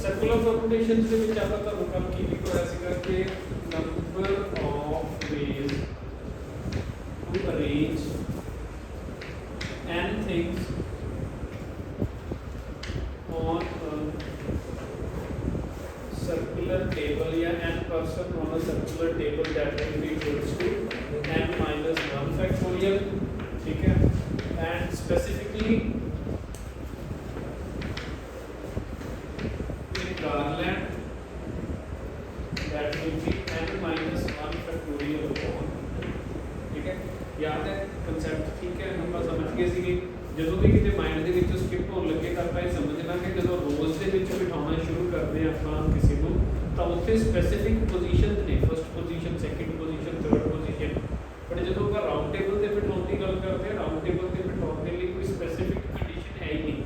Circular permutation ਦੇ ਵਿੱਚ ਆਪਾਂ ਤੁਹਾਨੂੰ ਕੰਮ ਕੀ ਲਿਖਿਆ ਸੀਗਾ ਕਿ number of ways to arrange n things on a circular table या n person on a circular table that will be equals to n minus 1 factorial, ठीक है, and specifically Garland that will be n minus 1 factorial upon, ठीक है, याद है concept, ठीक है, हम समझ गए सी ਜਦੋਂ ਵੀ ਕਿਤੇ ਮਾਈਂਡ ਦੇ ਵਿੱਚੋਂ ਸਕਿਪ ਹੋਣ ਲੱਗੇ ਤਾਂ ਆਪਾਂ ਇਹ ਸਮਝਣਾ ਕਿ ਜਦੋਂ ਰੋਜ਼ ਦੇ ਵਿੱਚ ਬਿਠਾਉਣਾ ਸ਼ੁਰੂ ਕਰਦੇ ਆਪਾਂ ਕਿਸੇ ਨੂੰ ਤਾਂ ਉੱਥੇ ਸਪੈਸੀਫਿਕ ਪੋਜੀਸ਼ਨ ਨੇ, first position, second position, third position, ਪਰ ਜਦੋਂ ਆਪਾਂ ਰਾਉਂਡ ਟੇਬਲ ਤੇ ਬਿਠਾਉਣ ਦੀ ਗੱਲ ਕਰਦੇ ਹਾਂ, ਰਾਉਂਡ ਟੇਬਲ ਤੇ ਬਿਠਾਉਣ ਦੇ ਲਈ ਕੋਈ ਸਪੈਸੀਫਿਕ ਕੰਡੀਸ਼ਨ ਹੈ ਹੀ ਨਹੀਂ,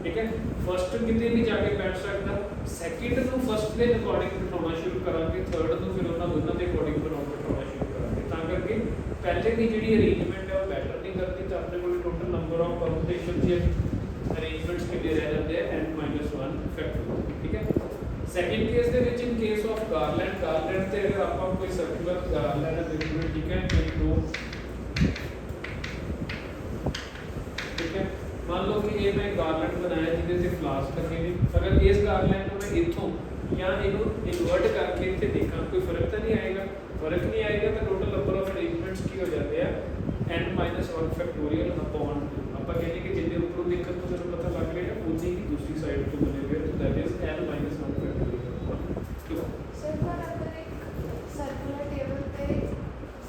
ਠੀਕ ਹੈ, ਫਸਟ ਕਿਤੇ ਵੀ ਜਾ ਕੇ ਬੈਠ ਸਕਦਾ, ਸੈਕੰਡ ਨੂੰ ਫਸਟ ਦੇ ਅਕੋਰਡਿੰਗ ਬਿਠਾਉਣਾ ਸ਼ੁਰੂ ਕਰਾਂਗੇ, ਥਰਡ ਨੂੰ ਫਿਰ ਉਹਨਾਂ ਦੋਨਾਂ ਦੇ ਅਕੋਰਡਿੰਗ ਬਿਠਾਉਣਾ ਸ਼ੁਰੂ ਕਰਾਂਗੇ, ਤਾਂ ਕਰਕੇ ਪਹਿਲੇ ਦੀ ਜਿਹੜੀ ਅਰੇਂਜਮੈਂਟ ਹੈ ਉਹ ਬੈਟਰ ਨਹੀਂ ਕਰਦੀ, ਤਾਂ ਆਪਣੇ ਕੋਲ ਟੋਟਲ ਨੰਬਰ ਆਫ ਪਰਮੁਟੇਸ਼ਨਸ ਜਾਂ ਅਰੇਂਜਮੈਂਟਸ ਕਿੰਨੇ ਰਹਿ ਜਾਂਦੇ ਆ n minus 1 ਫੈਕਟੋਰੀਅਲ, ਠੀਕ ਹੈ। ਸੈਕੰਡ ਕੇਸ ਦੇ ਵਿੱਚ ਇਨ ਕੇਸ ਆਫ ਗਾਰਲੈਂਡ ਤੇ ਅਗਰ ਆਪਾਂ ਕੋਈ ਸਰਕੂਲਰ ਗਾਰਲੈਂਡ ਬਿਲਕੁਲ, ਠੀਕ ਹੈ, ठीक है, मान लो कि ये मैं गार्लैंड बनाया जिहदे ते फ्लावर्स लगे ने, अगर इस गार्लैंड को मैं इथों या इनु इन्वर्ट करके इत्थे देखा कोई फर्क तो नहीं आएगा, फर्क नहीं आएगा तो टोटल नंबर ऑफ अरेंजमेंट्स की हो जाते हैं n minus 1 फैक्टोरियल अपॉन, ਆਪਾਂ ਕਹਿੰਦੇ कि जिन्ने ऊपरों देखने तो तेरे पता लग रहा है उन्नी ही दूसरी साइड तो बने हुए, तो that is n minus 1 factorial upon 2। Sir पर अगर एक सर्कुलर टेबल पे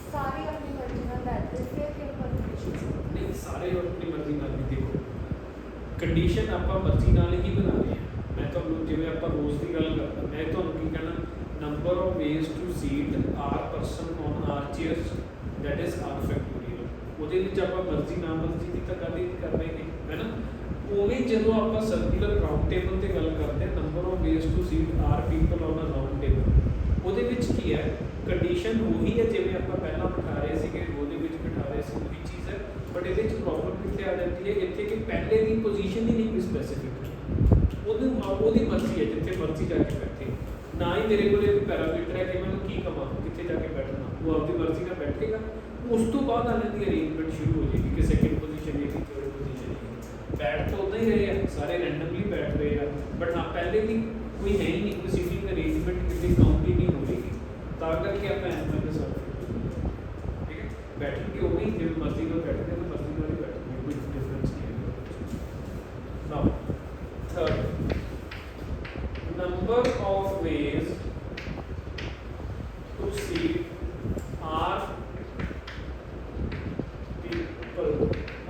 सारी अपनी मर्जी ਨਾਲ ਬੈਠਦੇ ਫਿਰ ਕਿਉਂ ਪਰਮਿਸ਼ਨ नहीं, सारे अपनी मर्जी ਨਾਲ नहीं, देखो कंडीशन ਆਪਾਂ ਮਰਜ਼ੀ ਨਾਲ ਹੀ ਬਣਾ ਰਹੇ ਹਾਂ, ਮੈਂ ਤੁਹਾਨੂੰ ਜਿਵੇਂ ਆਪਾਂ ਰੋਜ਼ ਦੀ ਗੱਲ ਕਰਦਾ, ਮੈਂ ਤੁਹਾਨੂੰ ਕੀ ਕਹਿਣਾ, number of ways to seat r person on r chairs that is r factorial, ਉਹਦੇ ਵਿੱਚ ਆਪਾਂ ਮਰਜ਼ੀ ਨਾ ਮਰਜ਼ੀ ਦੀ ਤਾਂ ਗੱਲ ਹੀ ਕਰ ਰਹੇ ਹਾਂ, ਹੈ ਨਾ। ਉਵੇਂ ਜਦੋਂ ਆਪਾਂ ਸਰਕੂਲਰ ਰਾਉਂਡ ਟੇਬਲ ਤੇ ਗੱਲ ਕਰਦੇ ਹਾਂ, number of ways to seat r people on a round table, ਉਹਦੇ ਵਿੱਚ ਕੀ ਹੈ, ਕੰਡੀਸ਼ਨ ਉਹੀ ਹੈ ਜਿਵੇਂ ਆਪਾਂ ਪਹਿਲਾਂ ਬਿਠਾ ਰਹੇ ਸੀਗੇ, ਉਹਦੇ ਵਿੱਚ ਬਿਠਾ ਰਹੇ ਸੀ, ਉਹੀ ਚੀਜ਼ ਹੈ, ਬਟ ਇਹਦੇ ਵਿੱਚ ਪ੍ਰੋਬਲਮ ਕਿੱਥੇ ਆ ਜਾਂਦੀ ਹੈ, ਇੱਥੇ ਕਿ ਪਹਿਲੇ ਦੀ ਪੋਜੀਸ਼ਨ ਹੀ ਨਹੀਂ ਕੋਈ ਸਪੈਸੀਫਿਕ, ਉਹਦੀ ਮਰਜ਼ੀ ਹੈ ਜਿੱਥੇ ਮਰਜ਼ੀ ਜਾ ਕੇ ਬੈਠੇ, ਨਾ ਹੀ ਮੇਰੇ ਕੋਲ ਕੋਈ ਪੈਰਾਮੀਟਰ ਹੈ ਕਿ ਮੈਨੂੰ ਕੀ ਕਹਾਂ ਕਿੱਥੇ ਜਾ ਕੇ ਬੈਠਣਾ, ਉਹ ਆਪਣੀ ਮਰਜ਼ੀ ਨਾਲ ਬੈਠੇਗਾ, ਉਸ ਤੋਂ ਬਾਅਦ ਆने ਦੀ ਅਰੇਂਜਮੈਂਟ ਸ਼ੁਰੂ ਹੋ ਜਾਏਗੀ ਕਿ ਸੈਕੰਡ ਪੋਜੀਸ਼ਨ ਜਾਂ ਥਰਡ ਪੋਜੀਸ਼ਨ, ਬੈਠ ਤਾਂ ਉਦਾਂ ਹੀ ਰਹੇ ਆ, ਸਾਰੇ ਰੈਂਡਮਲੀ ਬੈਠ ਰਹੇ ਆ, ਬਟ ਹਾਂ ਪਹਿਲੇ ਦੀ ਕੋਈ ਹੈ ਹੀ ਨਹੀਂ, ਕੋਈ ਸੀਟਿੰਗ ਅਰੇਂਜਮੈਂਟ ਕਿਤੇ ਕਾਊਂਟ ਹੀ ਨਹੀਂ ਹੋ ਰਹੀ, ਤਾਂ ਕਰਕੇ ਆਪਾਂ ਐਨਮਲ ਦੇ ਸਾਥ, ਠੀਕ ਹੈ, ਬੈਠਣਗੇ ਉਹ ਵੀ ਜਿਵੇਂ ਮਰਜ਼ੀ ਨਾਲ ਬੈਠਦੇ ਤਾਂ ਮਰਜ਼ੀ ਨਾਲ ਹੀ ਬੈਠਣਗੇ, ਕੋਈ ਡਿਫਰੈਂਸ ਨਹੀਂ ਹੈ। Now third, number of ways to seat r people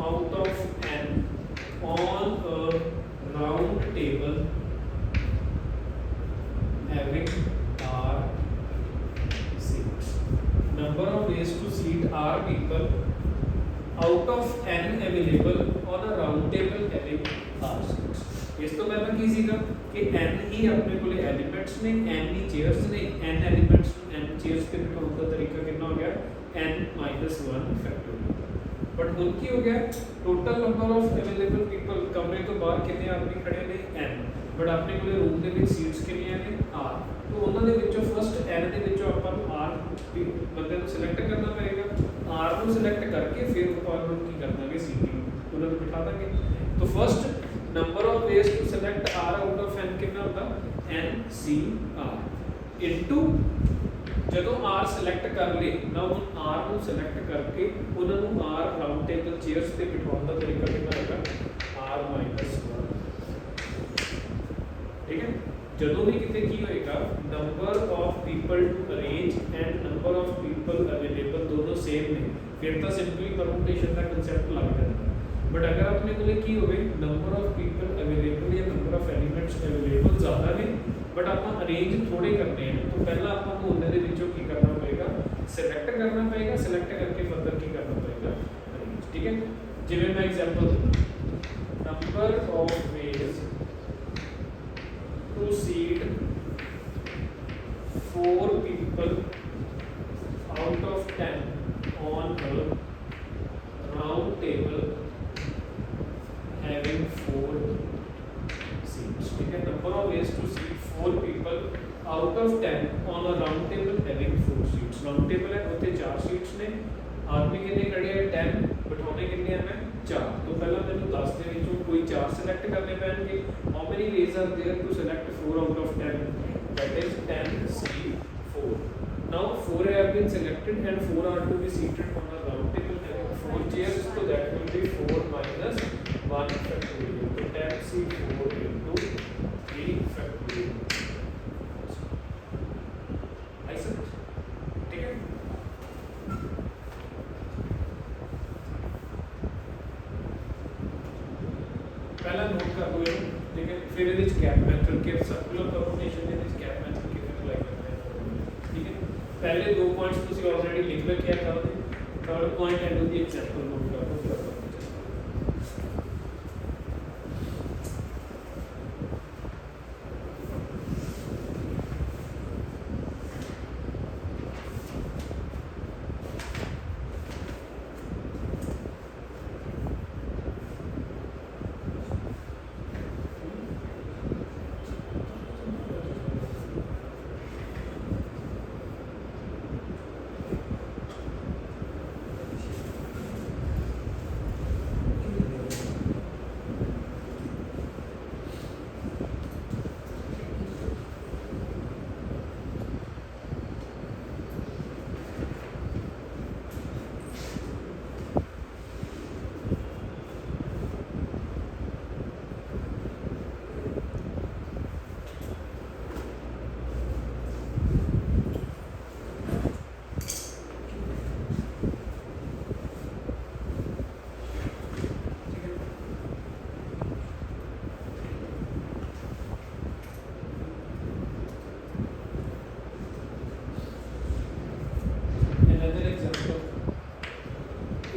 out of n on a round table having r seats. Number of ways to seat r people out of n available on a round table having r seats. ਇਸ ਤੋਂ ਪਹਿਲਾਂ ਕੀ ਸੀਗਾ ਕਿ n ਹੀ ਆਪਣੇ ਕੋਲੇ elements ਨੇ, n ਹੀ chairs ਨੇ, n elements ਨੂੰ n ਚੇਅਰਸ ਤੇ ਬਿਠਾਉਣ ਦਾ ਤਰੀਕਾ ਕਿੰਨਾ ਹੋ ਗਿਆ, n minus 1 ਫੈਕਟੋਰੀਅਲ, बट ਹੁਣ ਕੀ ਹੋ ਗਿਆ, total number of available people, ਕਮਰੇ ਤੋਂ ਬਾਹਰ ਕਿੰਨੇ ਆਦਮੀ ਖੜੇ ਨੇ, n, ਬਟ ਆਪਣੇ ਕੋਲੇ ਰੂਮ ਦੇ ਵਿੱਚ ਸੀਟਸ ਕਿੰਨੀਆਂ ਨੇ, r, तो ਉਹਨਾਂ ਦੇ ਵਿੱਚੋਂ ਫਸਟ n ਦੇ ਵਿੱਚੋਂ ਆਪਾਂ ਨੂੰ r ਬੰਦੇ ਨੂੰ ਸਿਲੈਕਟ ਕਰਨਾ ਪਏਗਾ, r ਨੂੰ ਸਿਲੈਕਟ ਕਰਕੇ ਫਿਰ ਆਪਾਂ ਨੂੰ ਕੀ ਕਰਨਾਗੇ, ਸੀਟਿੰਗ ਉਹਨਾਂ ਨੂੰ ਬਿਠਾ ਦਾਂਗੇ, तो first number of ways to select r out of n ਕਿੰਨਾ ਹੁੰਦਾ, n c r ਇਨਟੂ ਜਦੋਂ r ਸਿਲੈਕਟ ਕਰ ਲੇ ਨਾ ਉਹ r ਨੂੰ ਸਿਲੈਕਟ ਕਰਕੇ ਉਹਨਾਂ ਨੂੰ r ਰਾਉਂਡ ਟੇਬਲ ਚੇਅਰਸ ਤੇ ਬਿਠਾਉਣ ਦਾ ਤਰੀਕਾ ਕਿੰਨਾ ਹੋਗਾ, r minus 1, ਠੀਕ ਹੈ। ਜਦੋਂ ਵੀ ਕਿਤੇ ਕੀ ਹੋਏਗਾ, number of people to arrange and number of people available ਦੋਨੋਂ ਸੇਮ ਨੇ, ਫਿਰ ਤਾਂ ਸਿੰਪਲੀ ਪਰਮੁਟੇਸ਼ਨ ਦਾ ਕਨਸੈਪਟ ਲੱਗ ਜਾਂਦਾ, ਬਟ ਅਗਰ ਆਪਣੇ ਕੋਲੇ ਕੀ ਹੋਵੇ, ਨੰਬਰ ਆਫ ਪੀਪਲ ਅਵੇਲੇਬਲ ਜਾਂ ਨੰਬਰ ਆਫ ਐਲੀਮੈਂਟਸ ਅਵੇਲੇਬਲ ਜ਼ਿਆਦਾ ਨੇ, ਬਟ ਆਪਾਂ ਅਰੇਂਜ ਥੋੜੇ ਕਰਨੇ ਆ, ਤਾਂ ਪਹਿਲਾਂ ਆਪਾਂ ਨੂੰ ਉਹਨਾਂ ਦੇ ਵਿੱਚੋਂ ਕੀ ਕਰਨਾ ਪਏਗਾ, ਸਿਲੈਕਟ ਕਰਨਾ ਪਏਗਾ, ਸਿਲੈਕਟ ਕਰਕੇ ਫਰਦਰ ਕੀ ਕਰਨਾ ਪਏਗਾ, ਅਰੇਂਜ, ਠੀਕ ਹੈ। ਜਿਵੇਂ ਮੈਂ ਐਗਜ਼ਾਮਪਲ ਦਿੰਦਾ, number of ways to seat 4 people out of 10 on a round table having 4 seats, ठीक है। Number of ways to seat 4 people out of 10 on a round table having 4 seats. Round table है उत्ते 4 seats ने, आदमी कितने खड़े हैं 10, बिठाने कितने हैं मैं 4. तो पहला मैंने 10 ਦੇ ਵਿੱਚੋਂ कोई 4 सिलेक्ट करने पैणगे. How many ways are there to select 4 out of 10? That is 10C4. Now 4 have been selected and 4 are to be seated on a round table having 4 chairs, so that will be 4 minus 1 factorial. So 10C4 into 3 factorial. I said, ठीक है? पहला note कर लो ये, ठीक है? फिर ये gap method के सर्कुलर कॉम्बिनेशन ਦੇ ਵਿੱਚ गैप मेथड किਵੇਂ अप्लाई करते हैं, ठीक है? पहले 2 पॉइंट्स ਤੁਸੀਂ ऑलरेडी लिख रखे हैं, third point and the example note कर लो.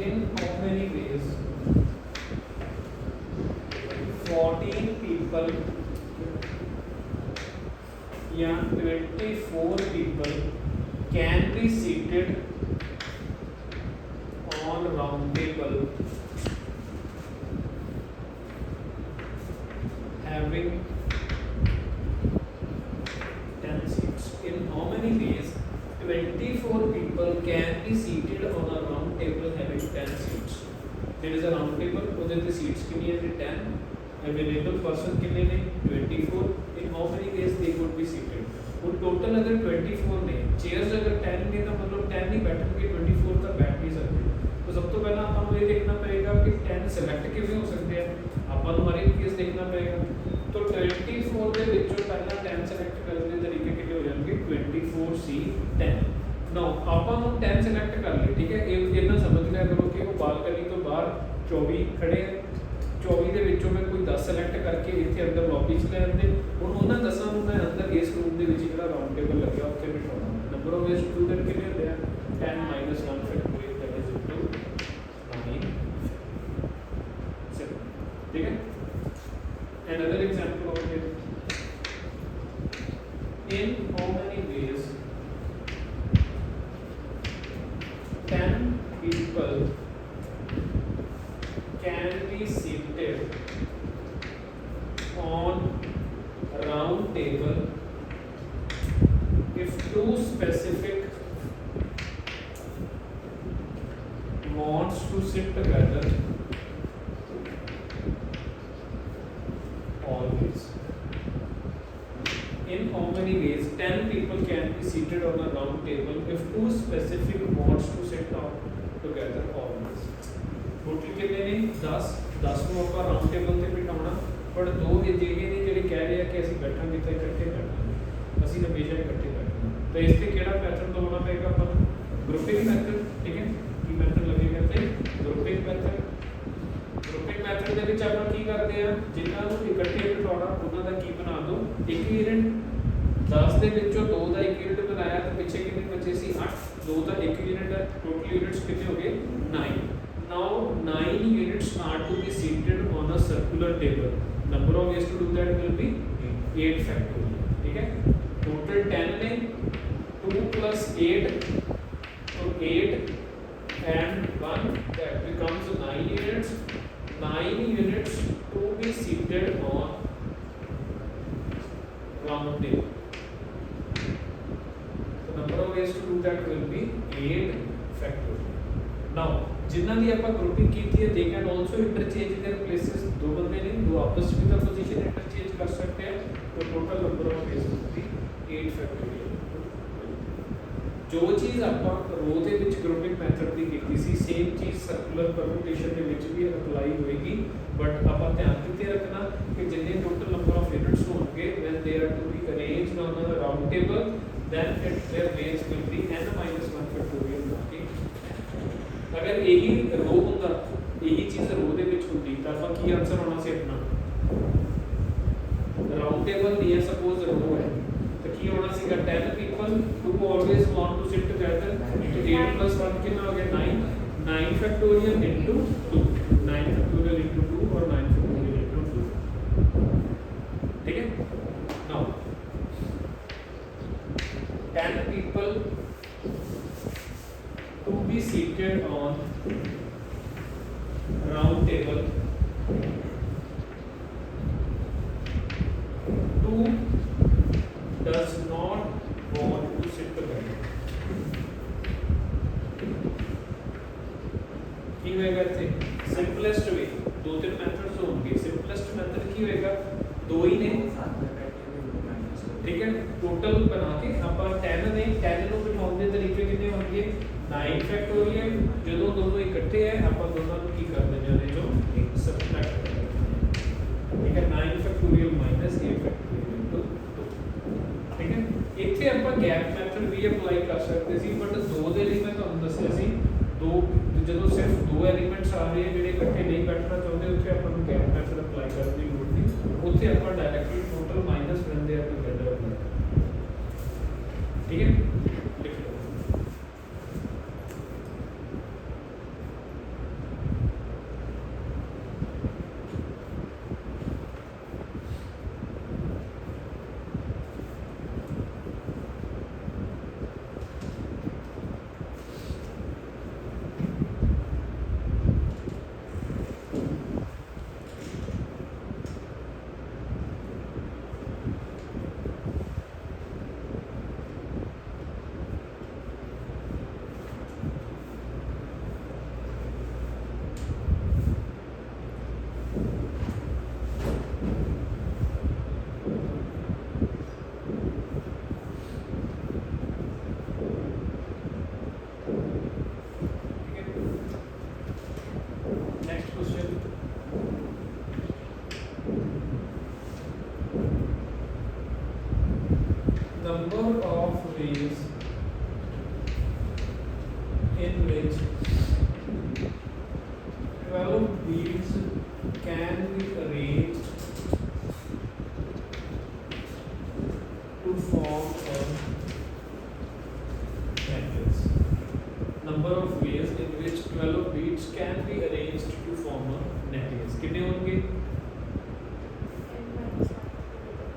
In how many ways 14 people या 24 people can be seated on round table having 10 seats? In how many ways 24 people can be seated on a round table having 10 seats? There is a round table, ਉਹਦੇ ਤੇ seats ਕਿੰਨੀਆਂ ਨੇ 10, available person ਕਿੰਨੇ ਨੇ 24. In how many ways they could be seated? ਹੁਣ total अगर 24 ਨੇ, chairs अगर 10 ਨੇ ਤਾਂ मतलब 10 ਹੀ ਬੈਠਣਗੇ, 24 ਤਾਂ ਬੈਠ ਨਹੀਂ ਸਕਦੇ. तो सब तो पहला ਆਪਾਂ ਨੂੰ ਇਹ ਦੇਖਣਾ ਪਏਗਾ ਕਿ 10 ਸਿਲੈਕਟ ਕਿਵੇਂ ਹੋ ਸਕਦੇ ਆ. ਆਪਾਂ ਨੂੰ ਹਰ ਇੱਕ ਕੇਸ ਦੇਖਣਾ ਪਏਗਾ. तो 24 ਦੇ ਵਿੱਚੋਂ ਪਹਿਲਾਂ 10 ਸਿਲੈਕਟ ਕਰਨ ਦੇ ਤਰੀਕੇ ਕਿਹੜੇ ਹੋ ਜਾਣਗੇ 24C 10. ਨਾਓ ਆਪਾਂ ਨੂੰ 10 ਸਿਲੈਕਟ ਕਰ ਲਏ, ਠੀਕ ਹੈ? ਇਹ ਇਹਨਾਂ ਸਮਝ ਲਿਆ ਕਰੋ ਕਿ ਉਹ ਬਾਲਕਨੀ ਤੋਂ ਬਾਹਰ 24 ਖੜੇ ਆ. 24 ਦੇ ਵਿੱਚੋਂ ਮੈਂ ਕੋਈ 10 ਸਿਲੈਕਟ ਕਰਕੇ ਇੱਥੇ ਅੰਦਰ ਲੌਬੀ 'ਚ ਲੈ ਆਉਂਦੇ. ਹੁਣ ਉਹਨਾਂ 10 ਨੂੰ ਮੈਂ ਅੰਦਰ ਇਸ ਰੂਮ ਦੇ ਵਿੱਚ ਜਿਹੜਾ ਰਾਊਂਡ ਟੇਬਲ ਲੱਗਿਆ ਉੱਥੇ ਬਿਠਾਉਣਾ. ਨੰਬਰ ਆਫ ਸਟੂਡੈਂਟ ਕਿੰਨੇ ਹੁੰਦੇ ਆ 10 minus 1 factorial, that is equal to 9 7. ठीक है? Another example over here. In how many ways 10 people can be seated on round table if two specific wants to sit together always? In how many ways 10 people can be seated on a round table if two specific wants to sit down together always? Total कितने ने 10 ਨੂੰ ਆਪਾਂ round table ਤੇ ਬਿਠਾਉਣਾ, ਪਰ ਦੋ ਇਹ ਜਿਹੇ ਨੇ ਜਿਹੜੇ ਕਹਿ ਰਹੇ ਆ ਕਿ ਅਸੀਂ ਬੈਠਾਂਗੇ ਤਾਂ ਇਕੱਠੇ ਬੈਠਾਂਗੇ, ਅਸੀਂ ਹਮੇਸ਼ਾ ਇਕੱਠੇ ਬੈਠਣਾ. ਤਾਂ ਇਸ ਤੇ ਕਿਹੜਾ ਪੈਟਰਨ ਹੋਣਾ ਪਏਗਾ ਆਪਾਂ ਨੂੰ? Grouping method. ਠੀਕ ਹੈ? ਕੀ ਮੈਥਡ ਲੱਗੇਗਾ ਤੇ ਗਰੁੱਪਿੰਗ ਮੈਥਡ. ਗਰੁੱਪਿੰਗ ਮੈਥਡ ਦੇ ਵਿੱਚ ਆਪਾਂ ਕੀ ਕਰਦੇ ਆ, ਜਿਨ੍ਹਾਂ ਨੂੰ ਇਕੱਠੇ ਬਿਠਾਉਣਾ ਉਹਨਾਂ ਦਾ ਕੀ ਬਣਾ ਦੋ, ਇੱਕ ਯੂਨਿਟ. 10 ਦੇ ਵਿੱਚੋਂ 2 ਦਾ ਇੱਕ ਯੂਨਿਟ ਬਣਾਇਆ ਤਾਂ ਪਿੱਛੇ ਕਿੰਨੇ ਬਚੇ ਸੀ 8, 2 ਦਾ ਇੱਕ ਯੂਨਿਟ ਹੈ, ਟੋਟਲ ਯੂਨਿਟਸ ਕਿੰਨੇ ਹੋ ਗਏ 9. Now 9 units are to be seated on a circular table. Number of ways to do that will be 8 factorial. ठीक है? Total 10 ने 2 plus 8, so 8 and 1, that becomes 9 units. 9 units to be seated on round table. The number of ways to do that will be 8 factorial. Now जिन्ना भी आपा grouping की थी they can also interchange their places. दो बंदे ने दो आपस में भी पोजीशन इंटरचेंज कर सकते हैं, तो टोटल नंबर ऑफ ways होगी 8 factorial. जो चीज़ आपा रो ਦੇ ਵਿੱਚ ग्रुपिंग ਮੈਥਡ ਦੀ ਕੀਤੀ ਸੀ ਸੇਮ ਚੀਜ਼ ਸਰਕੂਲਰ ਪਰਮਿਊਟੇਸ਼ਨ ਦੇ ਵਿੱਚ ਵੀ ਅਪਲਾਈ ਹੋਏਗੀ, ਬਟ ਆਪਾਂ ਧਿਆਨ ਕਿਤੇ ਰੱਖਣਾ ਕਿ ਜਿੰਨੇ ਟੋਟਲ ਨੰਬਰ ਆਫ ਯੂਨਿਟਸ ਹੋਣਗੇ when they are to be arranged on a round table, then their ways will be n-1 factorial. अगर यही रो ਹੁੰਦਾ यही चीज़ रो ਦੇ ਵਿੱਚ ਹੁੰਦੀ ਤਾਂ ਆਪਾਂ ਕੀ ਆਨਸਰ ਹੋਣਾ ਸੀ ਆਪਣਾ ਰਾਉਂਡ ਟੇਬਲ ਨਹੀਂ ਹੈ, ਸਪੋਜ਼ रो है तो ਕੀ ਹੋਣਾ ਸੀਗਾ 10 people who always want to sit together, तो 8 plus 1 कितना हो गया 9 factorial into 2, 9 factorial into 2 और 9 factorial into 2. ठीक है. Now 10 people to be seated on round table, 2 does not want to sit together. की होएगा थे सिंपलेस्ट वे, दो तीन मेथड्स होंगे. सिंपलेस्ट मेथड की होएगा दो ही ने, ठीक है, टोटल बना के ਆਪਾਂ 10 ने 10 ਨੂੰ ਬਿਠਾਉਣ ਦੇ ਤਰੀਕੇ ਕਿੰਨੇ ਹੋਣਗੇ 9 ਫੈਕਟੋਰੀਅਲ. ਜਦੋਂ ਦੋਨੋਂ ਇਕੱਠੇ ਹੈ ਆਪਾਂ ਦੋਨਾਂ ਨੂੰ ਕੀ ਕਰ ਦੇਣਾ ਨੇ ਜੋ ਇੱਕ ਸਬਟ੍ਰੈਕਟ ਕਰ ਦੇਣਾ. ਠੀਕ ਹੈ 9 ਫੈਕਟੋਰੀਅਲ ਮਾਈਨਸ 8 ਫੈਕਟੋਰੀਅਲ ਇਨਟੂ 2. ਠੀਕ ਹੈ. ਇੱਥੇ ਆਪਾਂ ਗੈਪ ਮੈਥਡ ਵੀ ਅਪਲਾਈ ਕਰ ਸਕਦੇ ਸੀ, ਬਟ ਦੋ ਦੇ ਲਈ ਮੈਂ ਤੁਹਾਨੂੰ ਦੱਸਿਆ ਸੀ ਦੋ ਜਦੋਂ ਸਿਰਫ ਦੋ ਐਲੀਮੈਂਟਸ ਆ ਰਹੇ ਜਿਹੜੇ ਇਕੱਠੇ ਨਹੀਂ ਬੈਠਣਾ ਚਾਹੁੰਦੇ ਉੱਥੇ ਆਪਾਂ ਨੂੰ ਗੈਪ ਮੈਥਡ ਅਪਲਾਈ ਕਰਨ ਦੀ ਲੋੜ ਨਹੀਂ. ਉੱਥੇ ਆਪਾਂ ਡਾਇਰੈਕਟਲੀ ਟੋਟਲ ਮਾਈਨਸ ਲੈਂਦੇ ਆ ਟੁਗੇਦਰ ਅਪਲਾਈ. ठीक है. लिख लो. Number of ways in which 12 beads can be arranged to form a necklace. Number of ways in which 12 beads can be arranged to form a necklace. कितने होंगे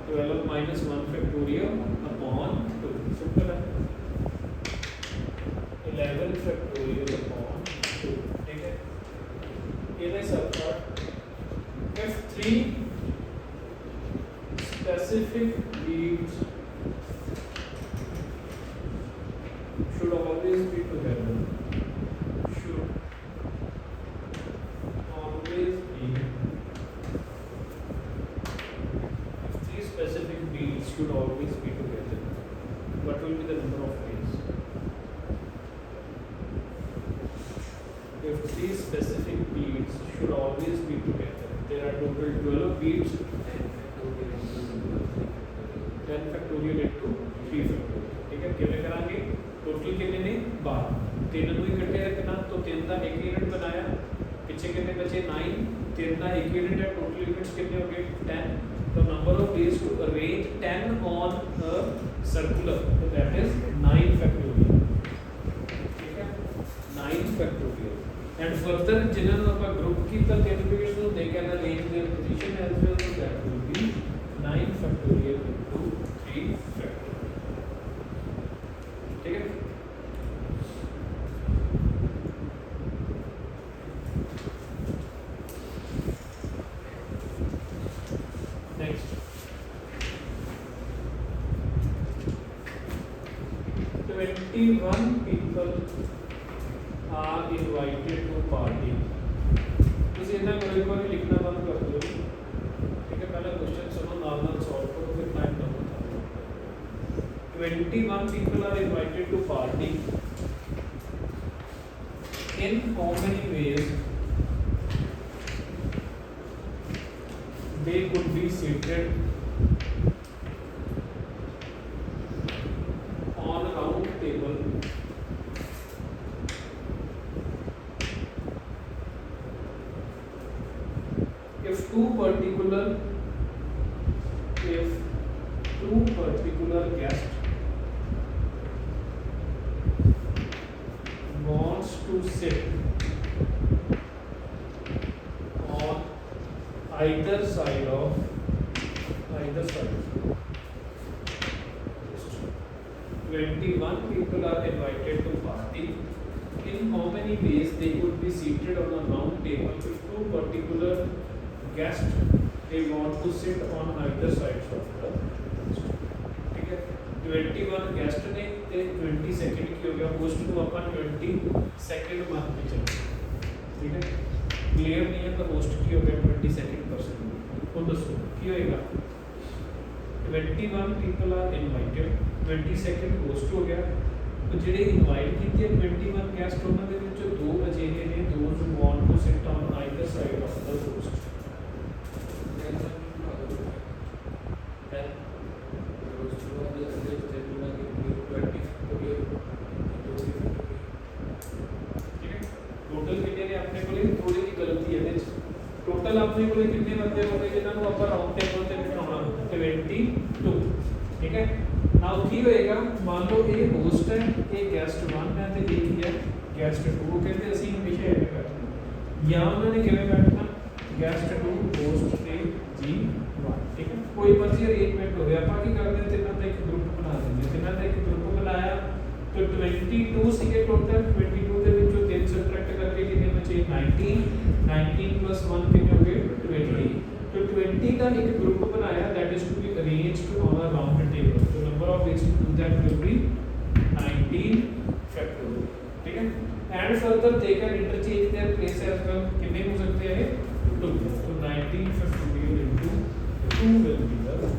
12 minus 1 factorial upon 2. Simple है. 11 factorial upon 2. ठीक है. ये subtract if 3 specific beads should always be together. Should always be. Specific beads should always be together. What will be the number of ways? If 3 specific beads should always be together, there are total 12 beads. 10 factorial into 3 factorial. ठीक है. कितने करांगे? Total कितने ने 12. तीन ਨੂੰ ਇਕੱਠੇ ਰੱਖਣਾ तो 3 ਦਾ 1 यूनिट बनाया. पीछे कितने बचे 9. 3 ਦਾ 1 यूनिट है. टोटल यूनिट्स कितने हो गए 10. The number of ways to arrange 10 on a circular, so that is 9 factorial. ठीक है 9 factorial. And further जिन्होंने अपना group की the categories तो they can arrange their position as well, so that will be 9 factorial into 3 factorial. ठीक है. 21 people are invited to party. ਤੁਸੀਂ ਇਹਨਾਂ ਨੂੰ ਇੱਕ ਵਾਰੀ ਲਿਖਣਾ ਬੰਦ ਕਰ ਦਿਓ, ਠੀਕ ਹੈ। ਪਹਿਲਾਂ ਕੁਐਸਚਨ ਸੁਣੋ, ਨਾਲ ਨਾਲ ਸੋਲਵ ਕਰੋ, ਫਿਰ ਟਾਈਮ ਨਾ ਬਤਾਓ। 21 people are invited to party. In how many ways they could be seated on a round table if two particular guests wants to sit on either side 21 people are invited to party. In how many ways they could be seated on a round table if two particular guests they want to sit on either sides of the, ठीक है। 21 guest ने ते 20 second की हो गया, host को अपन 20 second मान के चलो, ठीक है। क्लियर नहीं है तो होस्ट की हो गया 20 सेकंड परसेंट। तो दसो की होएगा, 21 people are invited, 20 second host हो गया। तो ਜਿਹੜੇ ਇਨਵਾਈਟ ਕੀਤੇ 21 ਗੈਸਟ ਉਹਨਾਂ ਦੇ ਵਿੱਚੋਂ ਦੋ ਅਜਿਹੇ ਨੇ those who want to sit on either side of the host। Total अपने को कितने बंदे हो गए जिन्होंने ਆਪਾਂ ਰਾਉਂਡ ਟੇਬਲ ਤੇ ਬਿਠਾਉਣਾ 22, ठीक है। नाउ की होएगा, मान लो ये होस्ट है, ये गेस्ट 1 है ਤੇ ਇਹ ਕੀ ਹੈ गेस्ट 2। ਕਹਿੰਦੇ ਅਸੀਂ ਹਮੇਸ਼ਾ ਐਵੇਂ ਬੈਠਣਾ ਜਾਂ ਉਹਨਾਂ ਨੇ ਕਿਵੇਂ ਬੈਠਣਾ गेस्ट 2 होस्ट ਤੇ G1, ठीक है। कोई मर्जी अरेंजमेंट हो गया, ਆਪਾਂ ਕੀ ਕਰਦੇ ਹਾਂ ਤਿੰਨਾਂ ਦਾ ਇੱਕ ਗਰੁੱਪ ਬਣਾ ਦਿੰਦੇ, ਤਿੰਨਾਂ ਦਾ ਇੱਕ ਗਰੁੱਪ ਬਣਾਇਆ तो 22 ਸੀਗੇ ਟੋਟਲ। 22 ਦੇ ਵਿੱਚੋਂ 3 ਸਬਟ੍ਰੈਕਟ ਕਰਕੇ ਕਿੰਨੇ ਬਚੇ 19 plus 1 कितने हो गए 20। तो 20 का एक ग्रुप बनाया that is to be arranged on a round table, so number of ways to do that will be 19 factorial, ठीक है। and further they can interchange their place as well, कितने हो सकते हैं 2, तो 19 factorial into 2 will be the answer,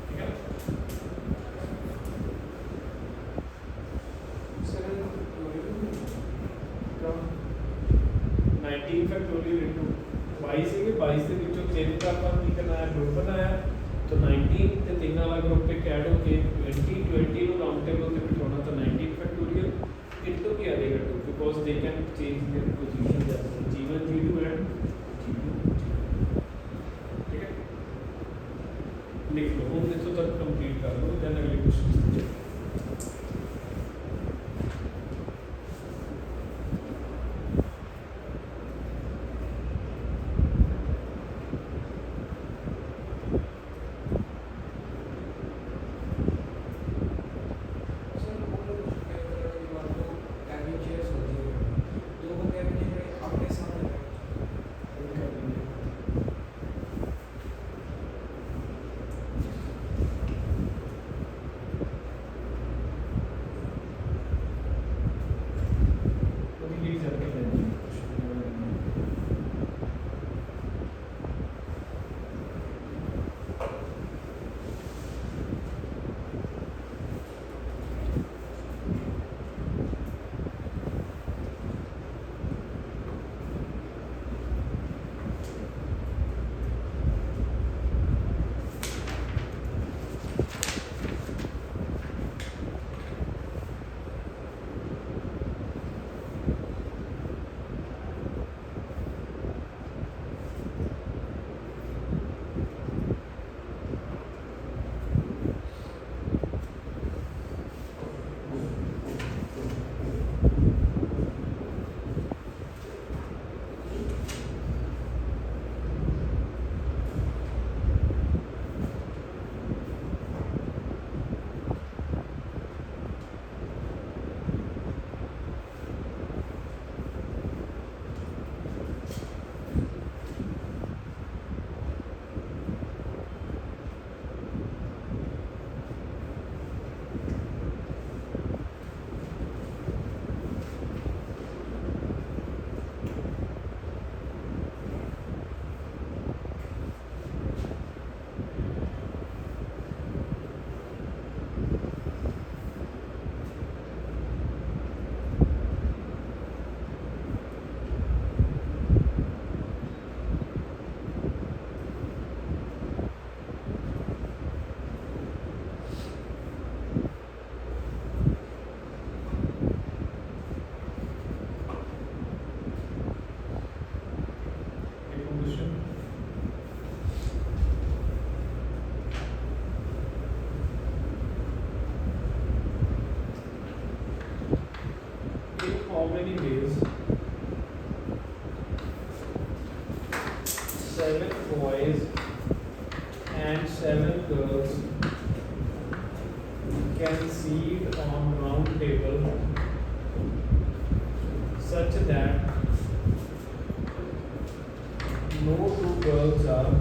ठीक है। 19 factorial into 22 है, 22 ਦੇ ਵਿੱਚੋਂ 3 ਦਾ ਆਪਾਂ ਕੀ ਕਰਨਾ ਹੈ ਗਰੁੱਪ ਬਣਾਇਆ, तो 19 ਤੇ 3 ਵਾਲਾ ਗਰੁੱਪ ਇੱਕ ਐਡ ਹੋ ਕੇ 20 ਨੂੰ ਰਾਉਂਡ ਟੇਬਲ ਤੇ ਬਿਠਾਉਣਾ, ਤਾਂ 19 ਫੈक्टोरियल इनटू ਕੀ ਆ ਜਾਏਗਾ 2 because they can change their position as G1 G2 and G2 ठीक है। लिख लो, हम इसको तक कंप्लीट कर लो, देन अगले question. how many ways 7 boys and 7 girls can sit on round table such that no two girls are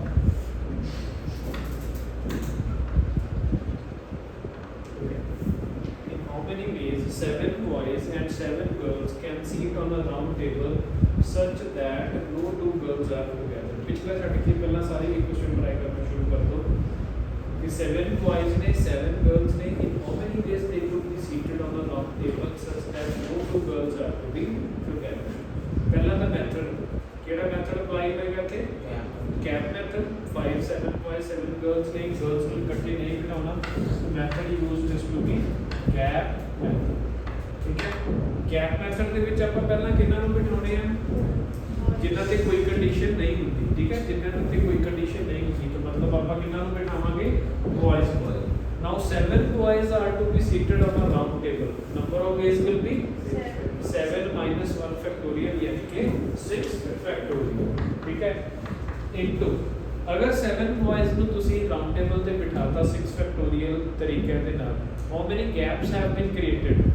in how many ways 7 boys and 7 girls can sit on a round table such that no two girls are together. पिछला छाट के पहला सारी एक question try करना शुरू कर दो कि 7 boys ने 7 girls ने in how many ways they could be seated on a round table such that no two girls are to be together. पहला था मेथड केड़ा मेथड अप्लाई होएगा थे गैप मेथड 5 7 boys 7 girls ने गर्ल्स को इकट्ठे नहीं बिठाना तो method used is to be gap method ठीक है गैप मेथड ਦੇ ਵਿੱਚ ਆਪਾਂ ਪਹਿਲਾਂ ਕਿੰਨਾਂ ਨੂੰ ਬਿਠਾਉਣੇ ਆ ਜਿਨ੍ਹਾਂ ਤੇ ਕੋਈ ਕੰਡੀਸ਼ਨ ਨਹੀਂ ਹੁੰਦੀ ਠੀਕ ਹੈ ਜਿਨ੍ਹਾਂ ਤੇ ਕੋਈ ਕੰਡੀਸ਼ਨ ਨਹੀਂ ਹੁੰਦੀ ਤਾਂ ਮਤਲਬ ਆਪਾਂ ਕਿੰਨਾਂ ਨੂੰ ਬਿਠਾਵਾਂਗੇ ਬॉयਜ਼ now 7 boys are to be seated on a round table number of ways will be 7 minus 1 factorial यानी कि 6 factorial ठीक है into अगर 7 boys ਨੂੰ ਤੁਸੀਂ round table ਤੇ ਬਿਠਾਤਾ 6 factorial ਤਰੀਕੇ ਦੇ ਨਾਲ how many gaps have been created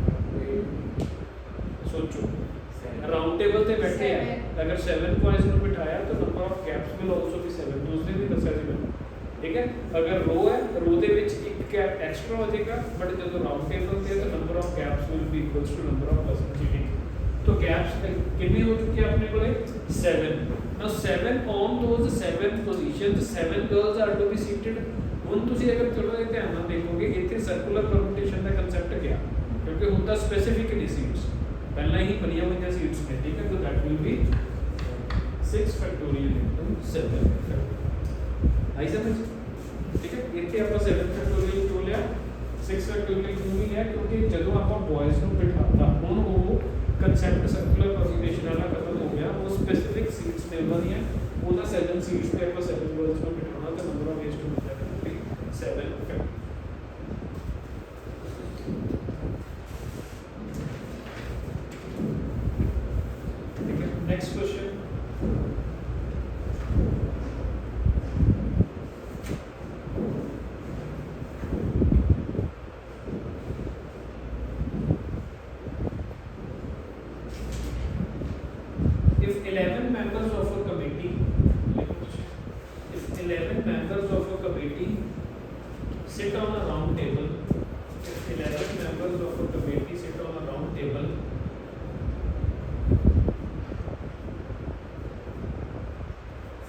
सोचो राउंड टेबल पे बैठे हैं अगर 7 boys ਨੂੰ ਬਿਠਾਇਆ तो number of gaps will also be 7 तो उसने भी ਦੱਸਿਆ ਸੀ ਮੈਨੂੰ ठीक है अगर रो है रो ਦੇ ਵਿੱਚ ਇੱਕ ਗੈਪ ਐਕਸਟਰਾ ਹੋ ਜਾਏਗਾ ਬਟ ਜਦੋਂ ਰਾउंड टेबल ਤੇ तो number of gaps will be equals to number of person sitting तो gaps कितने हो चुके हैं अपने कोले 7 now 7 on those 7 positions 7 girls are to be seated ਹੁਣ ਤੁਸੀਂ ਅਗਰ ਥੋੜਾ ਜਿਹਾ ਧਿਆਨ ਨਾਲ ਦੇਖੋਗੇ ਇੱਥੇ ਸਰਕੂਲਰ ਪਰਮਿਊਟੇਸ਼ਨ ਦਾ ਕਨਸੈਪਟ क्या क्योंकि ਹੁੰਦਾ स्पेसिफिक नहीं सीट्स पहला ही बनिया हुई सीट्स में ठीक है तो that will be 6 factorial into 7 आई समझ ठीक है ਇੱਥੇ ਆਪਾਂ 7 ਫੈਕਟੋਰੀਅਲ ਕਿਉਂ ਲਿਆ 6 ਫੈਕਟੋਰੀਅਲ ਕਿਉਂ ਨਹੀਂ ਲਿਆ ਕਿਉਂਕਿ ਜਦੋਂ ਆਪਾਂ ਬॉयਜ਼ ਨੂੰ ਬਿਠਾਤਾ ਹੁਣ ਉਹ ਕਨਸੈਪਟ ਸਰਕੂਲਰ ਪਰਮਿਊਟੇਸ਼ਨ ਵਾਲਾ ਖਤਮ ਹੋ ਗਿਆ ਉਹ ਸਪੈਸਿਫਿਕ ਸੀਟਸ ਨੇ ਉਹਨਾਂ ਦੀਆਂ ਉਹਦਾ 7 ਸੀਟਸ ਤੇ ਆਪਾਂ 7 ਗਰਲਸ ਨੂੰ ਬਿਠਾਉਣਾ ਤਾਂ ਨੰਬਰ ਆਫ ਵੇਜ਼ ਟੂ ਮਿਲਦਾ 7 Next question. If 11 members of a committee, if 11 members of a committee sit on a round table, if 11 members of a committee sit on a round table,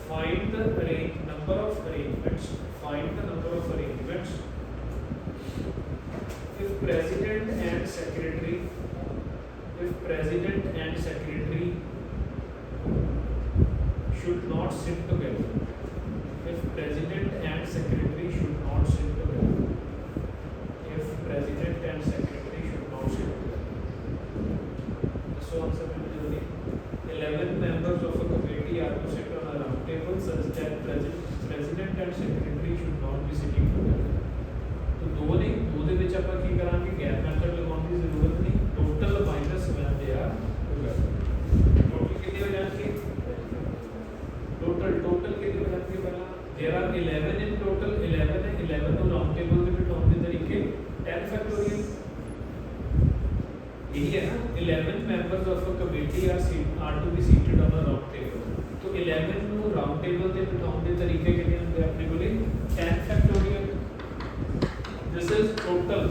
find the number of arrangements. Find the number of arrangements. If president and secretary should not sit together. If president and secretary should not sit together. If president and secretary should not sit together. So answer 11 members of a committee are to sit on a round table such that president and secretary should not be sitting together. तो दो नहीं दो ਦੇ ਵਿੱਚ ਆਪਾਂ ਕੀ ਕਰਾਂਗੇ gap method ਲਗਾਉਣ ਦੀ ਜ਼ਰੂਰਤ ਨਹੀਂ total minus when they are together total ਕਿੰਨੇ ਹੋ ਜਾਣਗੇ ਟੋਟਲ ਕਿੰਨੇ ਹੋ ਜਾਣਗੇ ਪਹਿਲਾਂ there are 11 in total 11 है 11 ਨੂੰ ਰਾਉਂਡ ਟੇਬਲ ਤੇ ਬਿਠਾਉਣ ਦੇ ਤਰੀਕੇ 10 ਫੈਕਟੋਰੀਅਲ यही है ना 11 members of a committee are to be seated on a round table तो 11 ਨੂੰ ਰਾਉਂਡ ਟੇਬਲ ਤੇ ਬਿਠਾਉਣ ਦੇ ਤਰੀਕੇ ਕਿੰਨੇ ਹੁੰਦੇ ਆਪਣੇ ਕੋਲੇ 10 ਫੈਕਟੋਰੀਅਲ this is total